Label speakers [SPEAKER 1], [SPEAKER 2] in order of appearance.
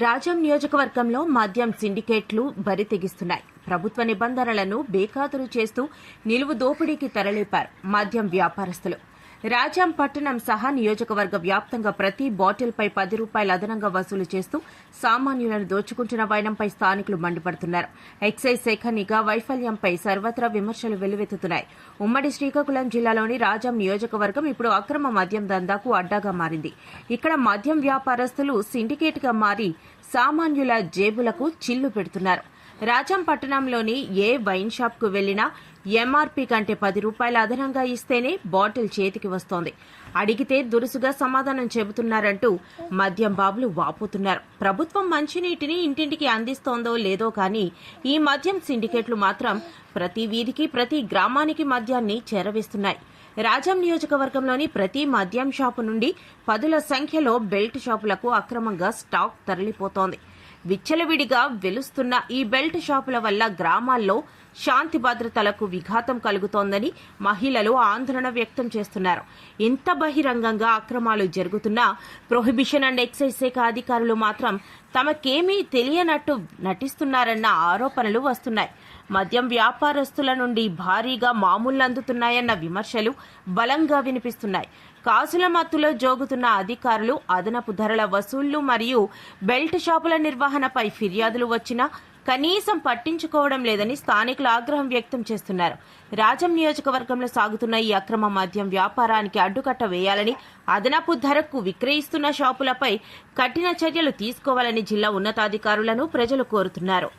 [SPEAKER 1] రాజం నియోజకవర్గంలో మద్యం సిండికేట్లు బరితెగిస్తున్నాయి. ప్రభుత్వ నిబంధనలను బేఖాతరు చేస్తూ నిలువు దోపిడీకి తెరలేపారు మద్యం వ్యాపారస్తులు. రాజం పట్టణం సహా నియోజకవర్గ వ్యాప్తంగా ప్రతి బాటిల్పై 10 రూపాయలు అదనంగా వసూలు చేస్తూ సామాన్యులను దోచుకుంటున్న వైనంపై స్థానికులు మండిపడుతున్నారు. ఎక్సైజ్ శాఖ నిఘా వైఫల్యంపై సర్వత్రా విమర్శలు వెల్లువెత్తుతున్నాయి. ఉమ్మడి శ్రీకాకుళం జిల్లాలోని రాజం నియోజకవర్గం ఇప్పుడు అక్రమ మద్యం దందాకు అడ్డాగా మారింది. ఇక్కడ మద్యం వ్యాపారస్తులు సిండికేట్గా మారి సామాన్యుల జేబులకు చిల్లు పెడుతున్నారు. రాజం పట్టణంలోని ఏ వైన్ షాప్కు వెళ్లినా ఎంఆర్పీ కంటే 10 రూపాయలు అదనంగా ఇస్తేనే బాటిల్ చేతికి వస్తోంది. అడిగితే దురుసుగా సమాధానం చెబుతున్నారంటూ మద్యం బాబులు వాపోతున్నారు. ప్రభుత్వం మంచినీటిని ఇంటింటికి అందిస్తోందో లేదో కానీ ఈ మద్యం సిండికేట్లు మాత్రం ప్రతి వీధికి ప్రతి గ్రామానికి మద్యాన్ని చేరవేస్తున్నాయి. రాజం నియోజకవర్గంలోని ప్రతి మద్యం షాపు నుండి 10ల సంఖ్యలో బెల్ట్ షాపులకు అక్రమంగా స్టాక్ తరలిపోతోంది. విచ్చలవిడిగా వెలుస్తున్న ఈ బెల్ట్ షాపుల వల్ల గ్రామాల్లో శాంతి భద్రతలకు విఘాతం కలుగుతోందని మహిళలు ఆందోళన వ్యక్తం చేస్తున్నారు. ఇంత బహిరంగంగా అక్రమాలు జరుగుతున్నా ప్రొహిబిషన్ అండ్ ఎక్సైజ్ శాఖ అధికారులు మాత్రం తమకేమీ తెలియనట్టు నటిస్తున్నారన్న ఆరోపణలు వస్తున్నాయి. మద్యం వ్యాపారస్తుల నుండి భారీగా మామూళ్లు అందుతున్నాయన్న విమర్శలు బలంగా వినిపిస్తున్నాయి. కాసుల మత్తులో జోగుతున్న అధికారులు అదనపు ధరల వసూళ్లు మరియు బెల్ట్ షాపుల నిర్వహణపై ఫిర్యాదులు వచ్చినా కనీసం పట్టించుకోవడం లేదని స్థానికులు ఆగ్రహం వ్యక్తం చేస్తున్నారు. రాజం నియోజకవర్గంలో సాగుతున్న ఈ అక్రమ మద్యం వ్యాపారానికి అడ్డుకట్ట వేయాలని, అదనపు ధరకు విక్రయిస్తున్న షాపులపై కఠిన చర్యలు తీసుకోవాలని జిల్లా ఉన్నతాధికారులను ప్రజలు కోరుతున్నారు.